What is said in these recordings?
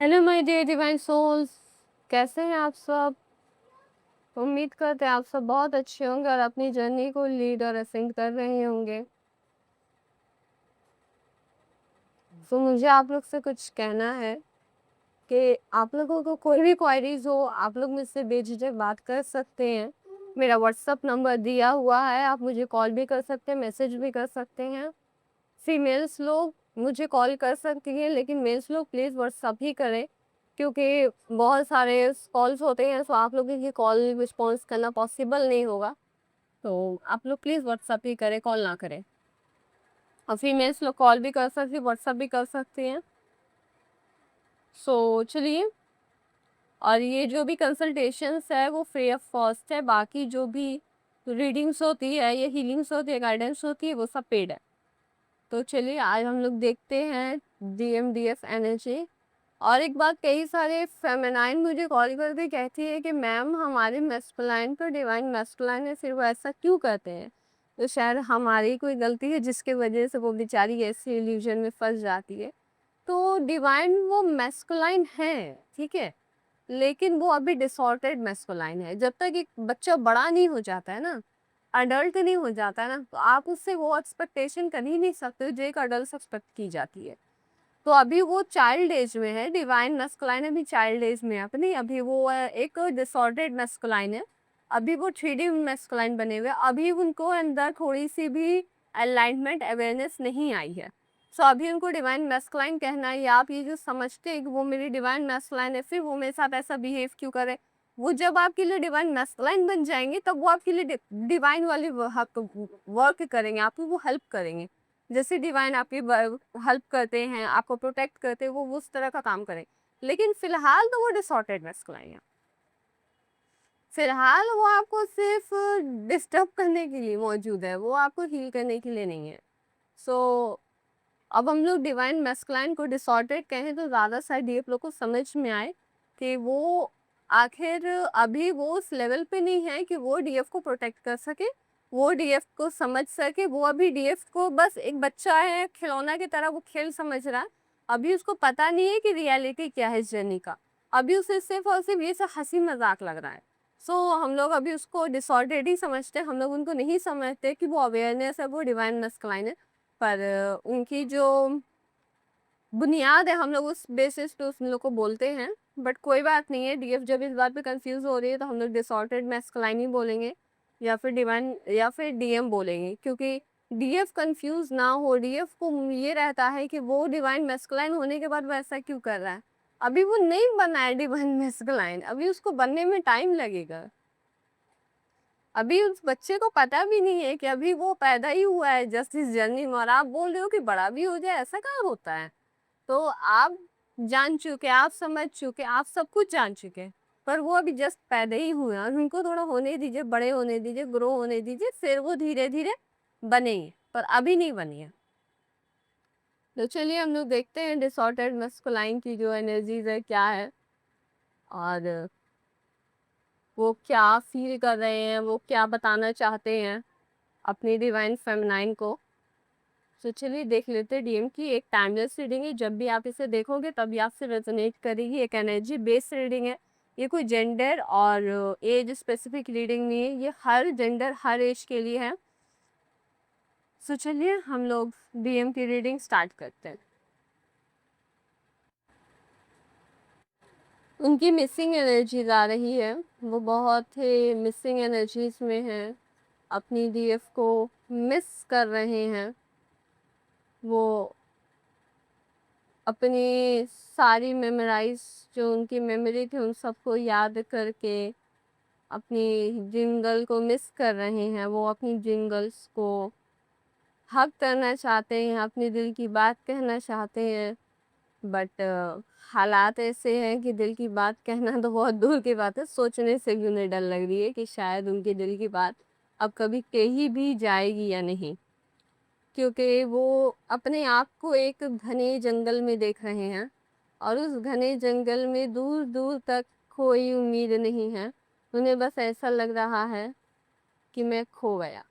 Hello my dear divine souls. कैसे हैं आप सब? उम्मीद करते हैं आप सब बहुत अच्छे होंगे और अपनी जर्नी को लीड और असेंड कर रहे होंगे। तो मुझे आप लोग से कुछ कहना है कि आप लोगों को कोई भी क्वेरीज हो, आप लोग मुझसे बेझिझक बात कर सकते हैं। मेरा व्हाट्सअप नंबर दिया हुआ है, आप मुझे कॉल भी कर सकते हैं, मैसेज भी कर सकते हैं। फीमेल्स लोग मुझे कॉल कर सकती हैं, लेकिन मेल्स लोग प्लीज़ व्हाट्सअप ही करें, क्योंकि बहुत सारे कॉल्स होते हैं, तो आप लोगों की कॉल रिस्पॉन्स करना पॉसिबल नहीं होगा। तो आप लोग प्लीज़ व्हाट्सअप ही करें, कॉल ना करें। और फीमेल्स लोग कॉल भी कर सकती हैं, व्हाट्सअप भी कर सकती हैं। सो चलिए, और ये जो भी कंसल्टेशंस है वो फ्री ऑफ कॉस्ट है। बाकी जो भी रीडिंग्स होती है, ये हीलिंग्स होती है, गाइडेंस होती है, वो सब पेड है। तो चलिए आज हम लोग देखते हैं DMDF एनर्जी। और एक बात, कई सारे फेमिनाइन मुझे कॉल करके कहती है कि मैम हमारे मैस्कुलाइन तो डिवाइन मैस्कुलाइन है, फिर वो ऐसा क्यों करते हैं? तो शायद हमारी कोई गलती है जिसके वजह से वो बेचारी ऐसी इल्यूजन में फंस जाती है। तो डिवाइन वो मैस्कुलाइन है, ठीक है, लेकिन वो अभी डिसऑर्डर्ड मैस्कुलाइन है। जब तक एक बच्चा बड़ा नहीं हो जाता है ना, अडल्ट नहीं हो जाता है ना, तो आप उससे वो एक्सपेक्टेशन कर ही नहीं सकते जो एक अडल्ट से एक्सपेक्ट की जाती है। तो अभी वो चाइल्ड एज में है, डिवाइन मैस्कुलाइन अभी चाइल्ड एज में है अपनी। अभी वो एक डिसऑर्डर्ड मैस्कुलाइन है, अभी वो 3D मैस्कुलाइन बने हुए हैं। अभी उनको अंदर थोड़ी सी भी अलाइनमेंट अवेयरनेस नहीं आई है। सो अभी उनको डिवाइन मैस्कुलाइन कहना है, या आप ये जो समझते हैं कि वो मेरी डिवाइन मैस्कुलाइन है, फिर वो मेरे साथ ऐसा बिहेव क्यों करे। वो जब आपके लिए डिवाइन मैस्कुलाइन बन जाएंगे, तब वो आपके लिए डिवाइन वाली वर्क करेंगे, आपको वो हेल्प करेंगे। जैसे डिवाइन आपकी हेल्प करते हैं, आपको प्रोटेक्ट करते हैं, वो उस तरह का काम करें। लेकिन फिलहाल तो वो डिसऑर्डर्ड मैस्कुलाइन है। फिलहाल वो आपको सिर्फ डिस्टर्ब करने के लिए मौजूद है, वो आपको हील करने के लिए नहीं है। सो अब हम लोग डिवाइन मैस्कुलाइन को डिसऑर्डर्ड कहें तो ज़्यादा शायद डीप लोग को समझ में आए कि वो आखिर अभी वो उस लेवल पे नहीं है कि वो डीएफ को प्रोटेक्ट कर सके, वो डीएफ को समझ सके। वो अभी डीएफ को बस एक बच्चा है, खिलौना की तरह वो खेल समझ रहा है। अभी उसको पता नहीं है कि रियलिटी क्या है इस जर्नी का। अभी उसे सिर्फ और सिर्फ ये सब हंसी मजाक लग रहा है। सो हम लोग अभी उसको डिसऑर्डर्ड ही समझते हैं, हम लोग उनको नहीं समझते कि वो अवेयरनेस है, वो डिवाइन मैस्कुलाइन है। पर उनकी जो बुनियाद है, हम लोग उस बेसिस पे उन लोग को बोलते हैं। बट कोई बात नहीं है, डीएफ जब इस बात पे कंफ्यूज हो रही है तो हम लोग डिसऑर्डर्ड मैस्कुलाइन ही बोलेंगे, या फिर डिवाइन, या फिर डीएम बोलेंगे। क्योंकि डीएफ कंफ्यूज ना हो, डीएफ को ये रहता है कि वो डिवाइन मैस्कुलाइन होने के बाद वो ऐसा क्यों कर रहा है। अभी वो नहीं बना है डिवाइन मैस्कुलाइन, अभी उसको बनने में टाइम लगेगा। अभी उस बच्चे को पता भी नहीं है कि अभी वो पैदा ही हुआ है जस्ट इस जर्नी में, और आप बोल रहे हो कि बड़ा भी हो जाए, ऐसा कहाँ होता है। तो आप जान चुके, आप समझ चुके, आप सब कुछ जान चुके, पर वो अभी जस्ट पैदा ही हुए हैं, और उनको थोड़ा होने दीजिए, बड़े होने दीजिए, ग्रो होने दीजिए, फिर वो धीरे धीरे बनेंगे, पर अभी नहीं बनी है। तो चलिए हम लोग देखते हैं डिसऑर्डर्ड मस्कुलाइन की जो एनर्जीज है क्या है, और वो क्या फील कर रहे हैं, वो क्या बताना चाहते हैं अपनी डिवाइन फेमिनाइन को। तो चलिए देख लेते हैं। डीएम की एक टाइमलेस रीडिंग है, जब भी आप इसे देखोगे तभी आपसे रेजोनेट करेगी। एक एनर्जी बेस्ड रीडिंग है, ये कोई जेंडर और एज स्पेसिफिक रीडिंग नहीं है, ये हर जेंडर हर एज के लिए है। सो चलिए हम लोग डीएम की रीडिंग स्टार्ट करते हैं। उनकी मिसिंग एनर्जीज आ रही है, वो बहुत ही मिसिंग एनर्जीज में है, अपनी डीएफ को मिस कर रहे हैं। वो अपनी सारी मेमोराइज, जो उनकी मेमोरी थी उन सबको याद करके अपनी जिंगल को मिस कर रहे हैं। वो अपनी जिंगल्स को हक करना चाहते हैं, अपनी दिल की बात कहना चाहते हैं, बट हालात ऐसे हैं कि दिल की बात कहना तो बहुत दूर की बात है, सोचने से भी उन्हें डर लग रही है कि शायद उनके दिल की बात अब कभी कही भी जाएगी या नहीं। क्योंकि वो अपने आप को एक घने जंगल में देख रहे हैं, और उस घने जंगल में दूर दूर तक कोई उम्मीद नहीं है। उन्हें बस ऐसा लग रहा है कि मैं खो गया।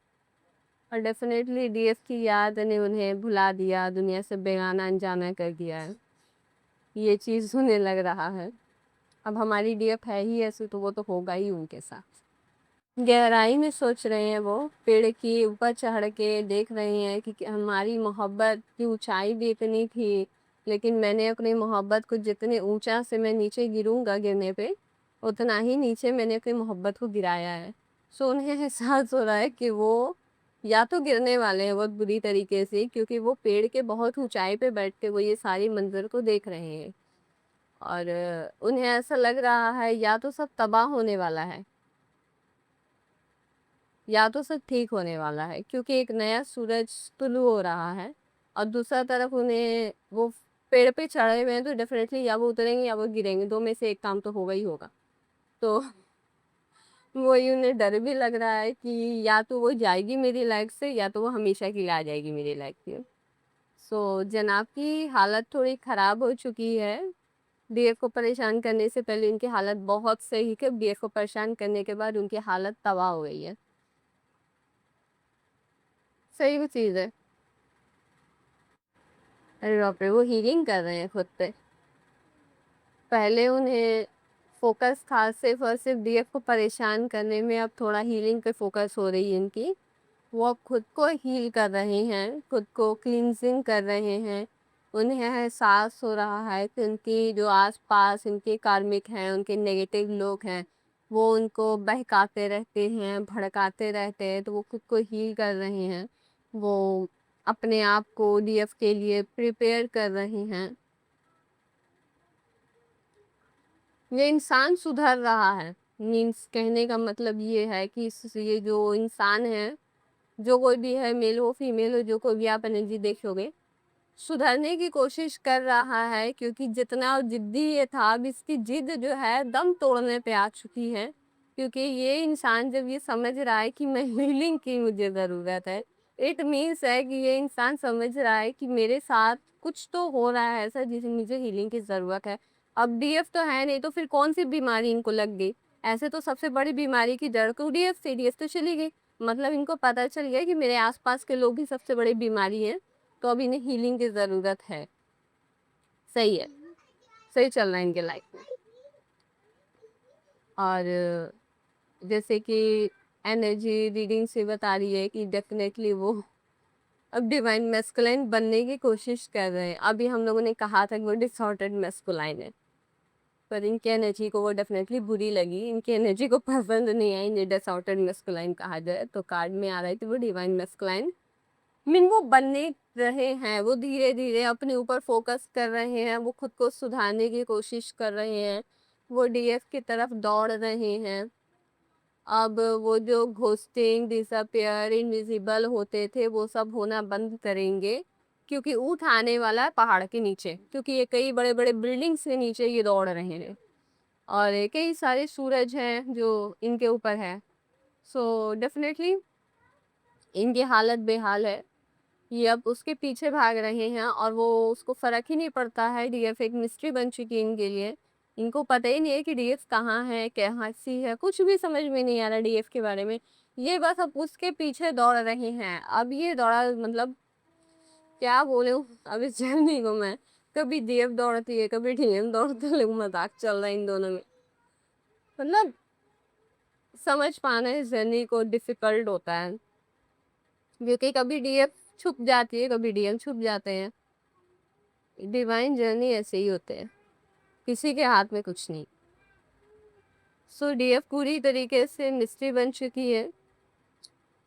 और डेफिनेटली डीएफ की याद ने उन्हें भुला दिया, दुनिया से बेगाना अनजाना कर दिया है। ये चीज़ उन्हें लग रहा है। अब हमारी डीएफ है ही ऐसी तो वो तो होगा ही उनके साथ। गहराई में सोच रहे हैं वो, पेड़ के ऊपर चढ़ के देख रहे हैं कि हमारी मोहब्बत की ऊंचाई भी इतनी थी, लेकिन मैंने अपनी मोहब्बत को जितने ऊंचा से मैं नीचे गिरूंगा गिरने पे, उतना ही नीचे मैंने अपनी मोहब्बत को गिराया है। सो उन्हें एहसास हो रहा है कि वो या तो गिरने वाले हैं बहुत बुरी तरीके से, क्योंकि वो पेड़ के बहुत ऊंचाई पे बैठ के वो ये सारी मंजर को देख रहे हैं। और उन्हें ऐसा लग रहा है या तो सब तबाह होने वाला है या तो सब ठीक होने वाला है, क्योंकि एक नया सूरज तुलू हो रहा है। और दूसरा तरफ उन्हें वो पेड़ पे चढ़े हुए हैं तो डेफिनेटली या वो उतरेंगे या वो गिरेंगे, दो में से एक काम तो होगा ही होगा। तो वही उन्हें डर भी लग रहा है कि या तो वो जाएगी मेरी लाइफ से या तो वो हमेशा के लिए आ जाएगी मेरी लाइफ से। सो जनाब की हालत थोड़ी ख़राब हो चुकी है। डीएफ को परेशान करने से पहले उनकी हालत बहुत सही थी, डीएफ को परेशान करने के बाद उनकी हालत तबाह हो गई है। सही वो चीज़ है। अरे बाप रे! वो हीलिंग कर रहे हैं खुद पे। पहले उन्हें फ़ोकस था सिर्फ़ और सिर्फ़ डीएफ को परेशान करने में, अब थोड़ा हीलिंग पे फ़ोकस हो रही है इनकी। वो अब खुद को हील कर रहे हैं, खुद को क्लींजिंग कर रहे हैं। उन्हें एहसास हो रहा है कि उनकी जो आस-पास उनके कार्मिक हैं, उनके नेगेटिव लोग हैं, वो उनको बहकाते रहते हैं, भड़काते रहते हैं, तो वो खुद को हील कर रहे हैं। वो अपने आप को डीएफ के लिए प्रिपेयर कर रहे हैं। ये इंसान सुधर रहा है। मीन्स कहने का मतलब ये है कि ये जो इंसान है, जो कोई भी है, मेल हो फीमेल हो, जो कोई भी आप एनर्जी देखोगे, सुधरने की कोशिश कर रहा है, क्योंकि जितना ज़िद्दी ये था अब इसकी ज़िद जो है दम तोड़ने पे आ चुकी है। क्योंकि ये इंसान जब ये समझ रहा है कि मैं हीलिंग की मुझे ज़रूरत है, इट मीन्स है कि ये इंसान समझ रहा है कि मेरे साथ कुछ तो हो रहा है ऐसा जिसे मुझे हीलिंग की ज़रूरत है। अब डीएफ तो है नहीं तो फिर कौन-सी बीमारी इनको लग गई? ऐसे तो सबसे बड़ी बीमारी की जड़ तो डीएफ थी, डीएफ तो चली गई। मतलब इनको पता चल गया कि मेरे आस-पास के लोग ही सबसे बड़ी बीमारी हैं। तो अब इन्हें हीलिंग की ज़रूरत है। सही है, सही चल रहा है इनके लाइफ में। और जैसे कि एनर्जी रीडिंग से बता रही है कि डेफ़िनेटली वो अब डिवाइन मैस्कुलाइन बनने की कोशिश कर रहे हैं। अभी हम लोगों ने कहा था कि वो डिसऑर्डर्ड मैस्कुलाइन है, पर इनकी एनर्जी को वो डेफ़िनेटली बुरी लगी। इनकी एनर्जी को पसंद नहीं आई, इन्हें डिसऑर्डर्ड मैस्कुलाइन कहा जाए। तो कार्ड में आ रहा है कि वो डिवाइन मैस्कुलाइन मीन वो बनने रहे हैं, वो धीरे-धीरे अपने ऊपर फ़ोकस कर रहे हैं, वो खुद को सुधारने की कोशिश कर रहे हैं, वो डीएफ की तरफ दौड़ रहे हैं। अब वो जो घोस्टिंग, डिसअपियर, इनविजिबल होते थे, वो सब होना बंद करेंगे, क्योंकि ऊँट आने वाला है पहाड़ के नीचे, क्योंकि ये कई बड़े-बड़े बिल्डिंग्स के नीचे ये दौड़ रहे हैं और कई सारे सूरज हैं जो इनके ऊपर है। सो डेफ़िनेटली इनकी हालत बेहाल है। ये अब उसके पीछे भाग रहे हैं और वो उसको फ़र्क ही नहीं पड़ता है, डीएफ एक मिस्ट्री बन चुकी है इनके लिए। इनको पता ही नहीं है कि डीएफ कहाँ है, कैसी है, कुछ भी समझ में नहीं आ रहा डीएफ के बारे में। ये बस अब उसके पीछे दौड़ रहे हैं। अब ये दौड़ा मतलब क्या बोलूँ अब इस जर्नी को मैं, कभी डीएफ दौड़ती है, कभी डीएम दौड़ता है, लेकिन मज़ाक चल रहा है इन दोनों में। मतलब समझ पाना इस जर्नी को डिफ़िकल्ट होता है, क्योंकि कभी डीएफ छुप जाती है, कभी डीएम छुप जाते हैं। डिवाइन जर्नी ऐसे ही होते हैं, किसी के हाथ में कुछ नहीं। सो डीएफ पूरी तरीके से मिस्ट्री बन चुकी है।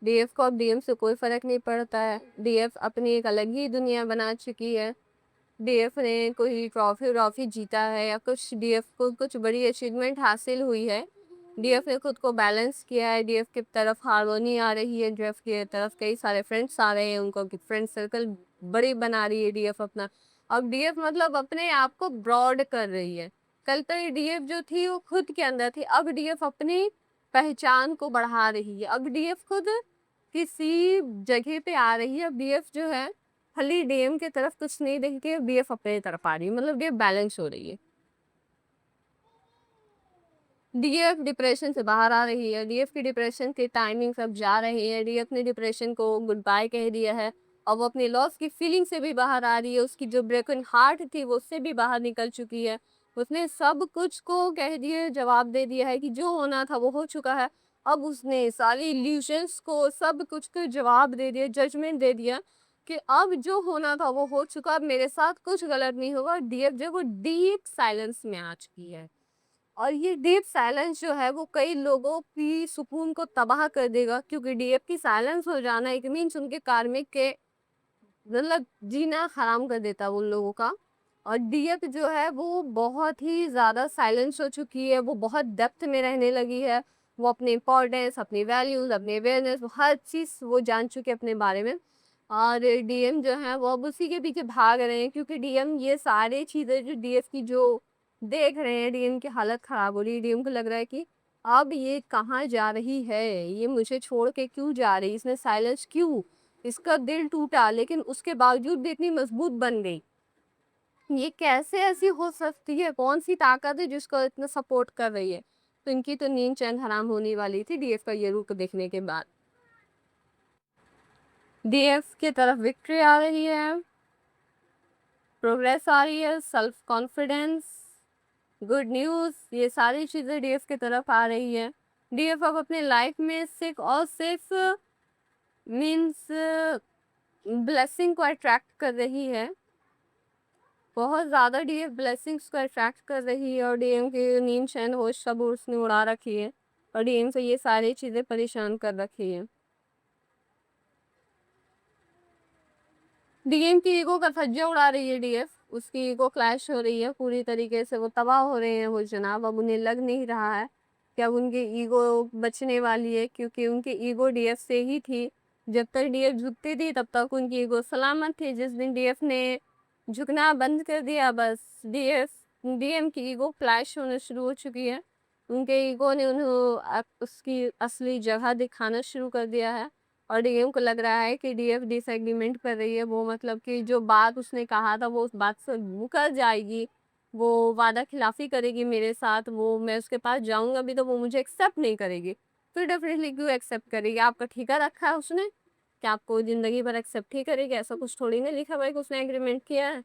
डीएफ को अब डीएम से कोई फ़र्क नहीं पड़ता है। डीएफ अपनी एक अलग ही दुनिया बना चुकी है। डीएफ ने कोई ट्रॉफ़ी-व्रॉफ़ी जीता है या कुछ डीएफ को कुछ बड़ी अचीवमेंट हासिल हुई है। डीएफ ने खुद को बैलेंस किया है, डीएफ की तरफ हार्मोनी आ रही है, डीएफ की तरफ कई सारे फ्रेंड्स आ रहे हैं, उनको फ्रेंड सर्कल बड़ी बना रही है डीएफ अपना। अब डीएफ मतलब अपने आप को ब्रॉड कर रही है। कल तक ये डीएफ जो थी वो खुद के अंदर थी, अब डीएफ अपनी पहचान को बढ़ा रही है। अब डीएफ खुद किसी जगह पे आ रही है, अब डीएफ जो है खाली डीएम की तरफ कुछ नहीं देख के डीएफ अपने तरफ आ रही है, मतलब डीएफ बैलेंस हो रही है। डीएफ डिप्रेशन से बाहर आ रही है, डीएफ की डिप्रेशन की टाइमिंग सब जा रही है, डीएफ ने डिप्रेशन को गुड बाय कह दिया है अब वो अपने लॉस की फीलिंग से भी बाहर आ रही है, उसकी जो ब्रोकन हार्ट थी वो उससे भी बाहर निकल चुकी है। उसने सब कुछ को कह दिए जवाब दे दिया है कि जो होना था वो हो चुका है। अब उसने सारी इल्यूशंस को सब कुछ को जवाब दे दिया, जजमेंट दे दिया कि अब जो होना था वो हो चुका, अब मेरे साथ कुछ गलत नहीं होगा। डीएफ जो वो डीप साइलेंस में आ चुकी है। और ये डीप साइलेंस जो है वो कई लोगों की सुकून को तबाह कर देगा, क्योंकि डीएफ की साइलेंस हो जाना इट मीन्स उनके कार्मिक के मतलब जीना हराम कर देता है उन लोगों का। और डीएफ जो है वो बहुत ही ज़्यादा साइलेंस हो चुकी है, वो बहुत डेप्थ में रहने लगी है। वो अपने इम्पोर्टेंस, अपनी वैल्यूज़, अपनी अवेयरनेस, वो हर चीज़ वो जान चुके हैं अपने बारे में। और डीएम जो है वो अब उसी के पीछे भाग रहे हैं, क्योंकि डीएम ये सारी चीज़ें जो डीएफ की जो देख रहे हैं, डीएम की हालत ख़राब हो रही है। डीएम को लग रहा है कि अब ये कहाँ जा रही है, ये मुझे छोड़ के क्यों जा रही है, इसने साइलेंस क्यों, इसका दिल टूटा लेकिन उसके बावजूद भी इतनी मजबूत बन गई। ये कैसे ऐसी हो सकती है, कौन सी ताकत है जिसको इतना सपोर्ट कर रही है। तो इनकी तो नींद चैन हराम होने वाली थी डीएफ का ये रुख देखने के बाद। डीएफ की तरफ विक्ट्री आ रही है, प्रोग्रेस आ रही है, सेल्फ कॉन्फिडेंस, गुड न्यूज़, ये सारी चीज़ें डीएफ की तरफ आ रही है। डीएफ अब अपने लाइफ में सिर्फ और सिर्फ मीन्स ब्लेसिंग को अट्रैक्ट कर रही है। बहुत ज़्यादा डीएफ ब्लेसिंग्स को अट्रैक्ट कर रही है, और डीएम की नींद चैन होश सब उसने उड़ा रखी है, और डीएम से ये सारी चीज़ें परेशान कर रखी है। डीएम की ईगो का धज्जा उड़ा रही है डीएफ, उसकी ईगो क्लैश हो रही है पूरी तरीके से, वो तबाह हो रहे हैं वो जनाब। अब उन्हें लग नहीं रहा है कि अब उनकी ईगो बचने वाली है, क्योंकि उनकी ईगो डीएफ से ही थी। जब तक डीएफ झुकती थी तब तक उनकी ईगो सलामत थी। जिस दिन डीएफ ने झुकना बंद कर दिया, बस डीएम की ईगो क्लैश होना शुरू हो चुकी है। उनके ईगो ने उन्हें उसकी असली जगह दिखाना शुरू कर दिया है, और डीएम को लग रहा है कि डीएफ डिसएग्रीमेंट कर रही है। वो मतलब कि जो बात उसने कहा था वो उस बात से मुकर जाएगी, वो वादा खिलाफी करेगी मेरे साथ, वो मैं उसके पास जाऊंगा भी तो वो मुझे एक्सेप्ट नहीं करेगी। फिर डेफिनेटली क्यों एक्सेप्ट करेगी, आपका ठेका रखा है उसने कि आपको ज़िंदगी भर एक्सेप्ट ही करेगी, ऐसा कुछ थोड़ी ना लिखा हुआ है कि उसने एग्रीमेंट किया है।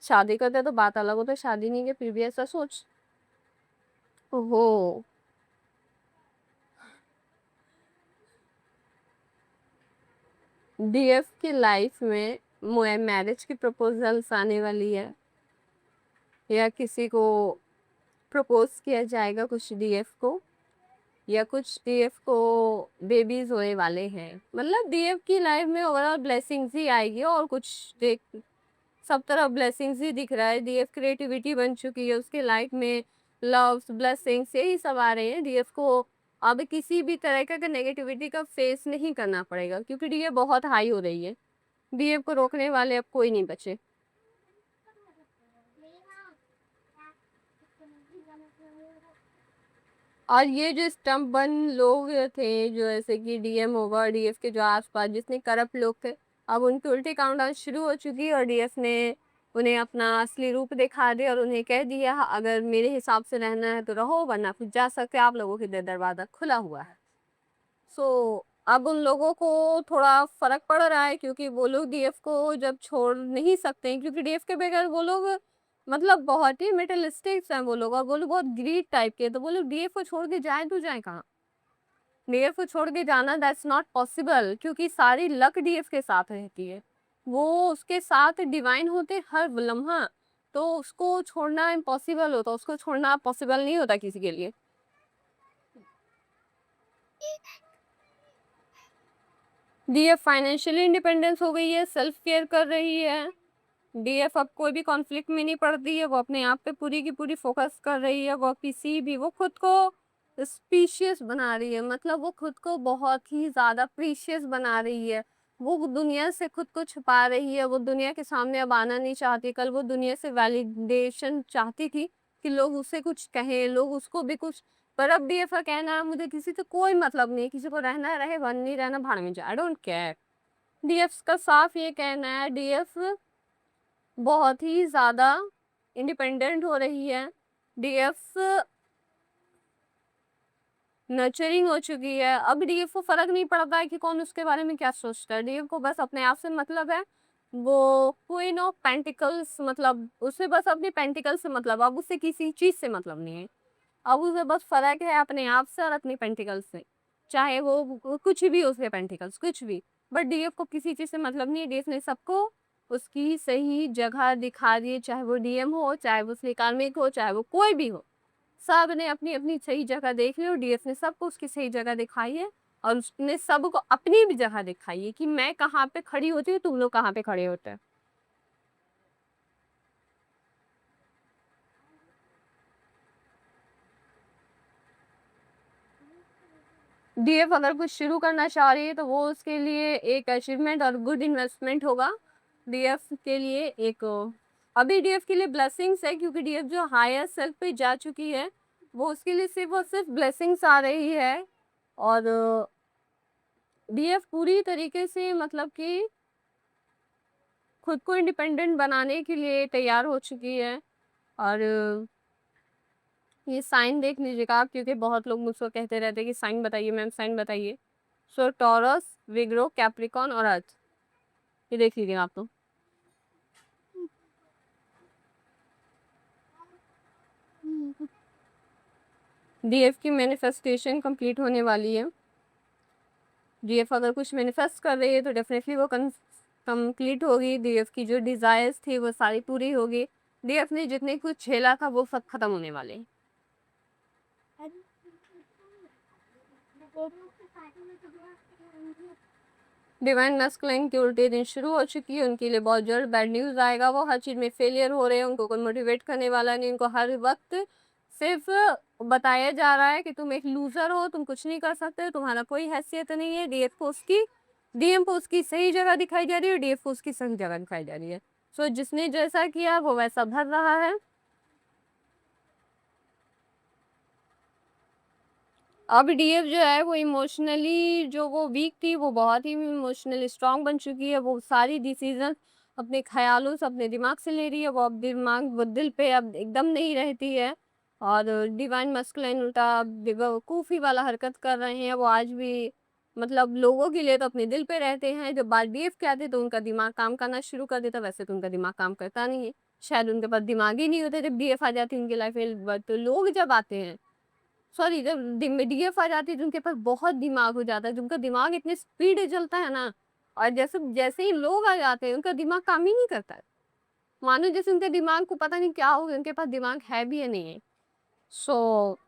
शादी करते तो बात अलग होता है, शादी नहीं की फिर भी ऐसा सोच। ओहो, डीएफ की लाइफ में मैरिज की प्रपोजल्स आने वाली है, या किसी को प्रपोज किया जाएगा कुछ डीएफ को, या कुछ डीएफ को बेबीज होने वाले हैं। मतलब डीएफ की लाइफ में ओवरऑल ब्लेसिंग्स ही आएगी, और कुछ देख सब तरफ ब्लेसिंग्स ही दिख रहा है। डीएफ क्रिएटिविटी बन चुकी है उसके लाइफ में, लव्स ब्लेसिंग्स यही सब आ रहे हैं। डीएफ को अब किसी भी तरह का नेगेटिविटी का फेस नहीं करना पड़ेगा, क्योंकि डीएफ बहुत हाई हो रही है। डीएफ को रोकने वाले अब कोई नहीं बचे। और ये जो स्टम्प बन लोग थे, जो ऐसे कि डीएम होगा, डीएफ के जो आसपास जितने करप्ट लोग थे, अब उनके उल्टे काउंटडाउन शुरू हो चुकी है, और डीएफ ने उन्हें अपना असली रूप दिखा दिया और उन्हें कह दिया अगर मेरे हिसाब से रहना है तो रहो, वरना फिर जा सकते, आप लोगों के लिए दरवाज़ा खुला हुआ है। सो अब उन लोगों को थोड़ा फर्क पड़ रहा है, क्योंकि वो लोग डीएफ को जब छोड़ नहीं सकते हैं, क्योंकि डीएफ के बगैर वो लोग मतलब बहुत ही मेटलिस्टिक्स हैं वो लोग, और वो लोग बहुत ग्रीड टाइप के, तो वो लोग डीएफ को छोड़ के जाए तो जाए कहाँ। डीएफ को छोड़ के जाना दैट्स नॉट पॉसिबल, क्योंकि सारी लक डीएफ के साथ रहती है, वो उसके साथ डिवाइन होते हर लम्हा, तो उसको छोड़ना इम्पॉसिबल होता, उसको छोड़ना पॉसिबल नहीं होता किसी के लिए। डीएफ फाइनेंशियली इंडिपेंडेंस हो गई है, सेल्फ केयर कर रही है। डीएफ अब कोई भी कॉन्फ्लिक्ट में नहीं पड़ती है, वो अपने आप पे पूरी की पूरी फोकस कर रही है। वो किसी भी वो खुद को स्पीशियस बना रही है, मतलब वो खुद को बहुत ही ज़्यादा प्रीशियस बना रही है। वो दुनिया से खुद को छुपा रही है, वो दुनिया के सामने अब आना नहीं चाहती। कल वो दुनिया से वैलिडेशन चाहती थी कि लोग उससे कुछ कहें, लोग उसको भी कुछ, पर अब डीएफ का कहना है मुझे किसी से कोई मतलब नहीं, किसी को रहना रहे, वन नहीं रहना भाड़ में जाए, आई डोंट केयर। डीएफ का साफ ये कहना है, डीएफ बहुत ही ज़्यादा इंडिपेंडेंट हो रही है। डीएफ नर्चरिंग हो चुकी है। अब डीएफ को फ़र्क नहीं पड़ता है कि कौन उसके बारे में क्या सोचता है। डीएफ को बस अपने आप से मतलब है। वो क्वीन ऑफ पेंटिकल्स, मतलब उसे बस अपनी पेंटिकल से मतलब, अब उसे किसी चीज़ से मतलब नहीं है। अब उसे बस फ़र्क है अपने आप से और अपनी पेंटिकल्स से। चाहे वो कुछ भी हो, उसके पेंटिकल्स कुछ भी। बट डीएफ को किसी चीज़ से मतलब नहीं है। डीएफ ने सबको उसकी सही जगह दिखा दी है, चाहे वो डीएम हो, चाहे वो श्री कार्मिक हो, चाहे वो कोई भी हो। सब ने अपनी-अपनी सही जगह देख ली और डीएफ ने सबको उसकी सही जगह दिखाई है और उसने सबको अपनी भी जगह दिखाई है कि मैं कहाँ पे खड़ी होती हूँ, तुम लोग कहाँ पे खड़े होते हैं। डीएफ अगर कुछ शुरू करना चाह रही है तो वो उसके लिए एक अचीवमेंट और गुड इन्वेस्टमेंट होगा। डीएफ के लिए एक अभी डीएफ के लिए ब्लेसिंग्स है, क्योंकि डीएफ जो हायर सेल्फ पे जा चुकी है, वो उसके लिए सिर्फ और सिर्फ ब्लेसिंग्स आ रही है। और डीएफ पूरी तरीके से मतलब कि खुद को इंडिपेंडेंट बनाने के लिए तैयार हो चुकी है। और ये साइन देख लीजिएगा आप, क्योंकि बहुत लोग मुझको कहते रहते हैं कि साइन बताइए मैम, साइन बताइए। सो टॉरस, विग्रो, कैप्रिकॉन और अर्थ, ये देख लीजिएगा आप तो। डीएफ की मैनिफेस्टेशन कंप्लीट होने वाली है। डीएफ अगर कुछ मैनिफेस्ट कर रही है तो डेफिनेटली वो कंप्लीट होगी। डीएफ की जो डिजायर्स थी वो सारी पूरी होगी। डीएफ ने जितने कुछ झेला था वो सब खत्म होने वाले हैं। डिवाइन मैस्कुलिन की उल्टे दिन शुरू हो चुकी है। उनके लिए बहुत जल्द बैड न्यूज़ आएगा। वो हर चीज़ में फेलियर हो रहे हैं, उनको कोई मोटिवेट करने वाला नहीं। उनको हर वक्त सिर्फ बताया जा रहा है कि तुम एक लूज़र हो, तुम कुछ नहीं कर सकते, तुम्हारा कोई हैसियत नहीं है। डीएम को उसकी सही जगह दिखाई जा रही है और डीएफ को उसकी सही जगह दिखाई जा रही है। सो जिसने जैसा किया वो वैसा भर रहा है। अब डीएफ जो है वो इमोशनली, जो वो वीक थी, वो बहुत ही इमोशनली स्ट्रांग बन चुकी है। वो सारी डिसीजन अपने ख्यालों से, अपने दिमाग से ले रही है। वो अब दिमाग, वो दिल पे अब एकदम नहीं रहती है। और डिवाइन मस्कुलाइन उल्टा बेवकूफ़ी वाला हरकत कर रहे हैं। वो आज भी मतलब लोगों के लिए तो अपने दिल पे रहते हैं। जब बात डीएफ के आते तो उनका दिमाग काम करना शुरू कर देता। वैसे तो उनका दिमाग काम करता नहीं है, शायद उनके पास दिमाग ही नहीं होता जब डीएफ आ जाती है उनकी लाइफ में। बट लोग जब आते हैं, सॉरी, जब डीएफ आ जाती है तो उनके पास बहुत दिमाग हो जाता है। उनका दिमाग इतनी स्पीड से चलता है ना, और जैसे जैसे ही लोग आ जाते हैं उनका दिमाग काम ही नहीं करता है। मानो जैसे उनके दिमाग को पता नहीं क्या हो गया, उनके पास दिमाग है भी या नहीं है। सो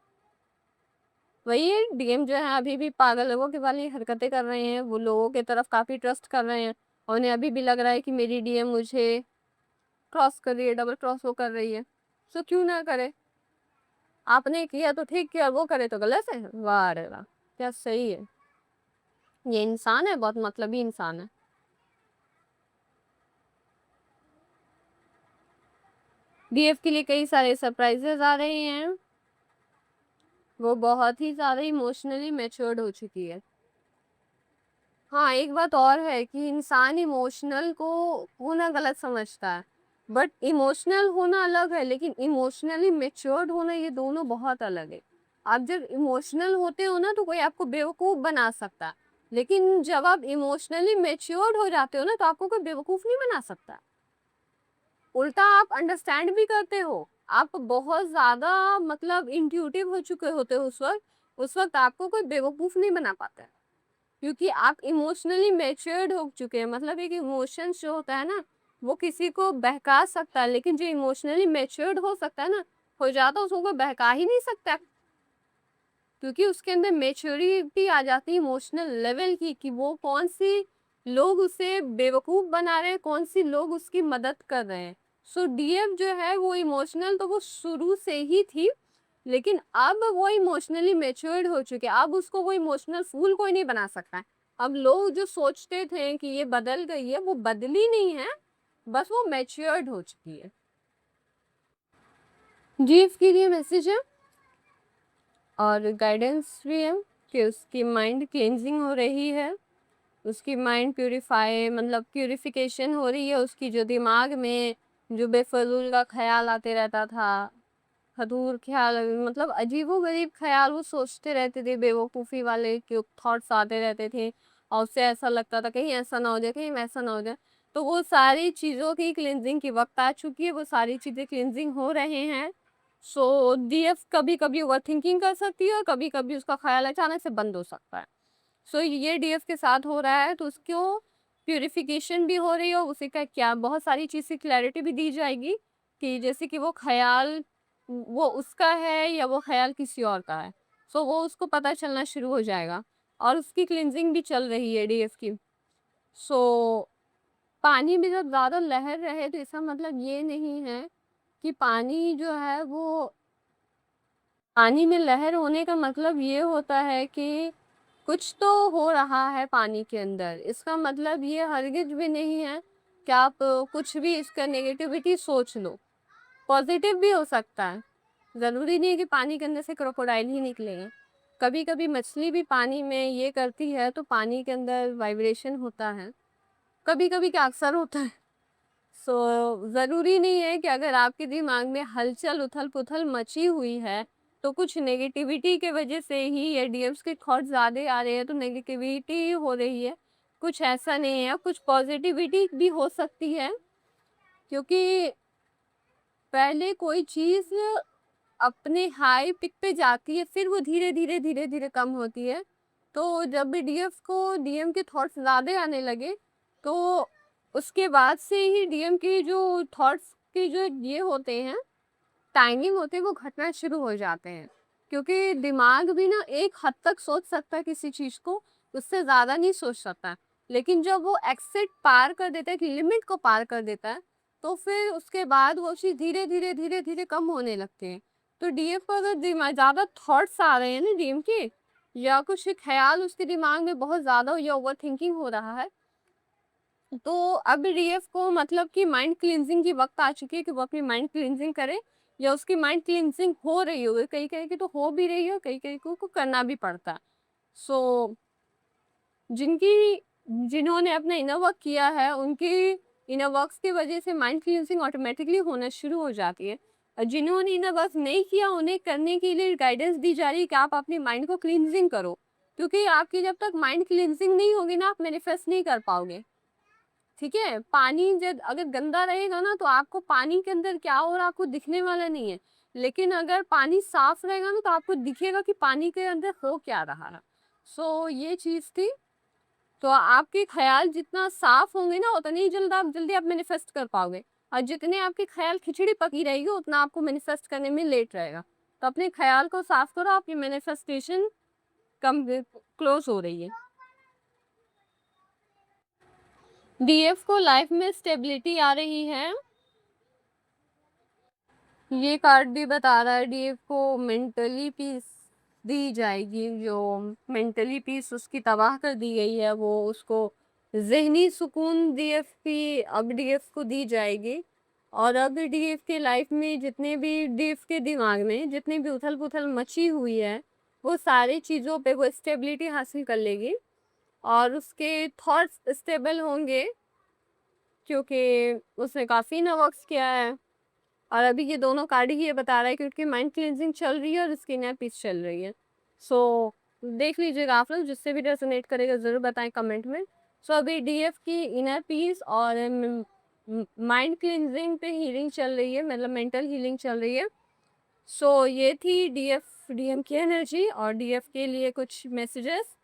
वही है, डीएम जो है अभी भी पागल लोगों के वाली हरकतें कर रहे हैं। वो लोगों की तरफ काफ़ी ट्रस्ट कर रहे हैं और उन्हें अभी भी लग रहा है कि मेरी डीएम मुझे क्रॉस कर रही है, डबल क्रॉस वो कर रही है। सो क्यों ना करे। आपने किया तो ठीक किया, वो करे तो गलत है। वाह रे वाह, क्या सही है। ये इंसान है, बहुत मतलबी इंसान है। डीएफ के लिए कई सारे सरप्राइजेस आ रहे हैं। वो बहुत ही ज़्यादा इमोशनली मैच्योर्ड हो चुकी है। हाँ, एक बात और है कि इंसान इमोशनल को होना गलत समझता है। बट इमोशनल होना अलग है, लेकिन इमोशनली मैच्योर्ड होना, ये दोनों बहुत अलग है। आप जब इमोशनल होते हो ना तो कोई आपको बेवकूफ़ बना सकता है। लेकिन जब आप इमोशनली मैच्योर्ड हो जाते हो ना तो आपको कोई बेवकूफ़ नहीं बना सकता। उल्टा आप अंडरस्टैंड भी करते हो। आप बहुत ज़्यादा मतलब इंट्यूटिव हो चुके होते हो उस वक़्त आपको कोई बेवकूफ़ नहीं बना पाता है। क्योंकि आप इमोशनली मैच्योर्ड हो चुके हैं। मतलब एक इमोशंस जो होता है ना, वो किसी को बहका सकता है, लेकिन जो इमोशनली मैच्योर्ड हो सकता है ना, हो जाता है, उसको कोई बहका ही नहीं सकता। क्योंकि उसके अंदर मैच्योरिटी आ जाती है इमोशनल लेवल की, कि वो कौन-सी लोग उसे बेवकूफ़ बना रहे हैं, कौन-सी लोग उसकी मदद कर रहे हैं। सो डीएफ जो है वो इमोशनल तो वो शुरू से ही थी, लेकिन अब वो इमोशनली मैच्योर्ड हो चुकी है। अब उसको वो इमोशनल फूल कोई नहीं बना सकता है। अब लोग जो सोचते थे कि ये बदल गई है, वो बदली नहीं है, बस वो मैच्योर्ड हो चुकी है। डीएफ के लिए मैसेज है और गाइडेंस भी है कि उसकी माइंड क्लींजिंग हो रही है। उसकी माइंड प्यूरीफाई मतलब प्यूरिफिकेशन हो रही है। उसकी जो दिमाग में जो बेफजूल का ख्याल आते रहता था, फजूल ख्याल, मतलब अजीबो-गरीब ख़्याल वो सोचते रहते थे, बेवकूफ़ी वाले जो थॉट्स आते रहते थे और उससे ऐसा लगता था कहीं ऐसा ना हो जाए, कहीं वैसा ना हो जाए। तो वो सारी चीज़ों की क्लींजिंग की वक़्त आ चुकी है, वो सारी चीज़ें क्लींजिंग हो रहे हैं। सो डीएफ कभी-कभी ओवरथिंकिंग कर सकती है और कभी-कभी उसका ख़्याल अचानक से बंद हो सकता है। सो ये डीएफ के साथ हो रहा है, तो उसको प्यूरिफिकेशन भी हो रही है और उसी का क्या बहुत सारी चीज़ की क्लैरिटी भी दी जाएगी कि जैसे कि वो ख़्याल वो उसका है या वो ख़्याल किसी और का है। सो वो उसको पता चलना शुरू हो जाएगा और उसकी क्लींजिंग भी चल रही है डीएफ की। सो पानी में जब ज़्यादा लहर रहे तो इसका मतलब ये नहीं है कि पानी जो है वो पानी में लहर होने का मतलब ये होता है कि कुछ तो हो रहा है पानी के अंदर। इसका मतलब ये हरगिज़ भी नहीं है कि आप कुछ भी इसका नेगेटिविटी सोच लो। पॉज़िटिव भी हो सकता है। ज़रूरी नहीं है कि पानी के अंदर से क्रोकोडाइल ही निकलेंगे। कभी-कभी मछली भी पानी में ये करती है तो पानी के अंदर वाइब्रेशन होता है। कभी-कभी क्या अक्सर होता है। सो ज़रूरी नहीं है कि अगर आपके दिमाग में हलचल, उथल-पुथल मची हुई है, तो कुछ नेगेटिविटी के वजह से ही ये डीएम्स के थॉट्स ज़्यादा आ रहे हैं, तो नेगेटिविटी हो रही है। कुछ ऐसा नहीं है, कुछ पॉज़िटिविटी भी हो सकती है, क्योंकि पहले कोई चीज़ अपने हाई पिक पे जाती है, फिर वो धीरे-धीरे, धीरे-धीरे कम होती है। तो जब भी डीएम के थॉट्स ज़्यादा आने लगे, तो उसके बाद से ही डीएम के जो थॉट्स के जो ये होते हैं, टाइमिंग होते हैं, वो घटना शुरू हो जाते हैं। क्योंकि दिमाग भी ना एक हद तक सोच सकता है किसी चीज़ को, उससे ज़्यादा नहीं सोच सकता। लेकिन जब वो एक्सेट पार कर देता है, एक लिमिट को पार कर देता है, तो फिर उसके बाद वो चीज़ धीरे-धीरे, धीरे-धीरे कम होने लगती है। तो डीएम को अगर ज़्यादा थॉट्स आ रहे हैं ना डीएम के, या कुछ ख़्याल उसके दिमाग में बहुत ज़्यादा या ओवरथिंकिंग हो रहा है, तो अब डीएफ को मतलब कि माइंड क्लींजिंग की वक़्त आ चुकी है कि वो अपनी माइंड क्लींजिंग करे या उसकी माइंड क्लींजिंग हो रही होगी। कहीं-कहीं की तो हो भी रही है और कहीं-कहीं को करना भी पड़ता है। सो जिन्होंने अपना इनर वर्क किया है, उनकी इनर वर्क्स की वजह से माइंड क्लींजिंग ऑटोमेटिकली होना शुरू हो जाती है। और जिन्होंने इनर वर्क नहीं किया, उन्हें करने के लिए गाइडेंस दी जा रही है कि आप अपनी माइंड को क्लींजिंग करो। क्योंकि आपकी जब तक माइंड क्लींजिंग नहीं होगी ना, आप मैनिफेस्ट नहीं कर पाओगे। ठीक है? पानी जब अगर गंदा रहेगा ना, तो आपको पानी के अंदर क्या हो रहा है आपको दिखने वाला नहीं है। लेकिन अगर पानी साफ रहेगा ना, तो आपको दिखेगा कि पानी के अंदर हो क्या रहा है। सो ये चीज़ थी। तो आपके ख़्याल जितना साफ होंगे ना, उतनी ही जल्दी आप मैनिफेस्ट कर पाओगे। और जितने आपके ख़्याल खिचड़ी पकी रहेगी, उतना आपको मैनिफेस्ट करने में लेट रहेगा। तो अपने ख़्याल को साफ करो, आपकी मैनिफेस्टेशन कम क्लोज़ हो रही है। डीएफ को लाइफ में स्टेबिलिटी आ रही है। ये कार्ड भी बता रहा है डीएफ को मेंटली पीस दी जाएगी। जो मेंटली पीस उसकी तबाह कर दी गई है, वो उसको ज़हनी सुकून डीएफ की अब डीएफ को दी जाएगी। और अब डीएफ के लाइफ में जितने भी डीएफ के दिमाग में जितनी भी उथल-पुथल मची हुई है, वो सारी चीज़ों पे वो स्टेबिलिटी हासिल कर लेगी और उसके थॉट्स स्टेबल होंगे, क्योंकि उसने काफ़ी ना वर्क्स किया है। और अभी ये दोनों कार्ड ही ये बता रहा है कि उनकी माइंड क्लींजिंग चल रही है और उसकी इनर पीस चल रही है। सो देख लीजिएगा आप लोग, जिससे भी रेजोनेट करेगा ज़रूर बताएं कमेंट में। सो अभी डीएफ की इनर पीस और माइंड क्लींजिंग पे हीलिंग चल रही है, मतलब मेंटल हीलिंग चल रही है। सो ये थी डीएफ डीएम की एनर्जी और डीएफ के लिए कुछ मैसेजेस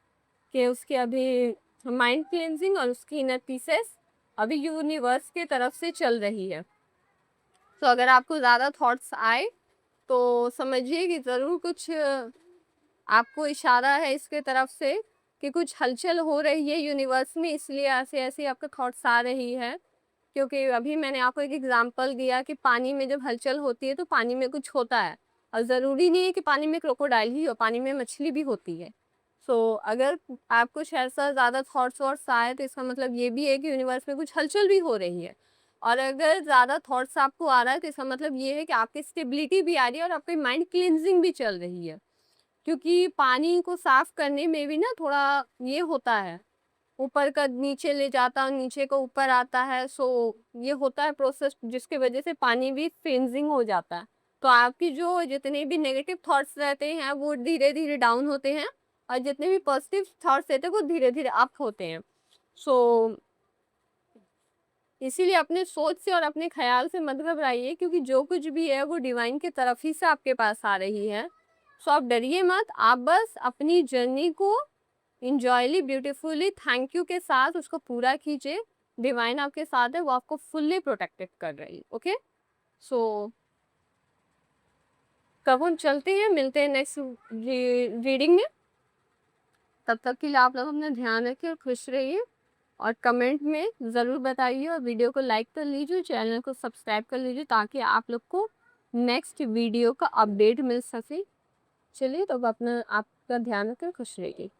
कि उसके अभी माइंड क्लींजिंग और उसकी इनर पीसेस अभी यूनिवर्स की तरफ से चल रही है। तो अगर आपको ज़्यादा थॉट्स आए, तो समझिए कि ज़रूर कुछ आपको इशारा है इसके तरफ से कि कुछ हलचल हो रही है यूनिवर्स में, इसलिए ऐसे-ऐसे आपके थॉट्स आ रही है। क्योंकि अभी मैंने आपको एक एग्ज़ाम्पल दिया कि पानी में जब हलचल होती है, तो पानी में कुछ होता है और ज़रूरी नहीं है कि पानी में क्रोकोडाइल ही हो, पानी में मछली भी होती है। सो अगर आप कुछ ऐसा ज़्यादा थॉट्स आए, तो इसका मतलब ये भी है कि यूनिवर्स में कुछ हलचल भी हो रही है। और अगर ज़्यादा थॉट्स आपको आ रहा है, तो इसका मतलब ये है कि आपकी स्टेबिलिटी भी आ रही है और आपकी माइंड क्लींजिंग भी चल रही है। क्योंकि पानी को साफ करने में भी ना थोड़ा ये होता है, ऊपर का नीचे ले जाता है, नीचे का ऊपर आता है। सो ये होता है प्रोसेस, जिसकी वजह से पानी भी क्लींजिंग हो जाता है। तो आपकी जो जितने भी नेगेटिव थॉट्स रहते हैं वो धीरे-धीरे डाउन होते हैं और जितने भी पॉजिटिव थॉट्स रहते हैं वो धीरे-धीरे अप होते हैं। सो इसीलिए अपने सोच से और अपने ख़्याल से मत घबराइए, क्योंकि जो कुछ भी है वो डिवाइन की तरफ ही से आपके पास आ रही है। सो आप डरिए मत, आप बस अपनी जर्नी को एन्जॉयली, ब्यूटीफुली, थैंक यू के साथ उसको पूरा कीजिए। डिवाइन आपके साथ है, वो आपको फुल्ली प्रोटेक्टेड कर रही है, ओके? सो कब हम चलते हैं, मिलते हैं नेक्स्ट रीडिंग में। तब तक के लिए आप लोग अपना ध्यान रखिए और खुश रहिए, और कमेंट में ज़रूर बताइए, और वीडियो को लाइक कर लीजिए, चैनल को सब्सक्राइब कर लीजिए ताकि आप लोग को नेक्स्ट वीडियो का अपडेट मिल सके। चलिए, तो अब अपना आपका ध्यान रखकर खुश रहिए।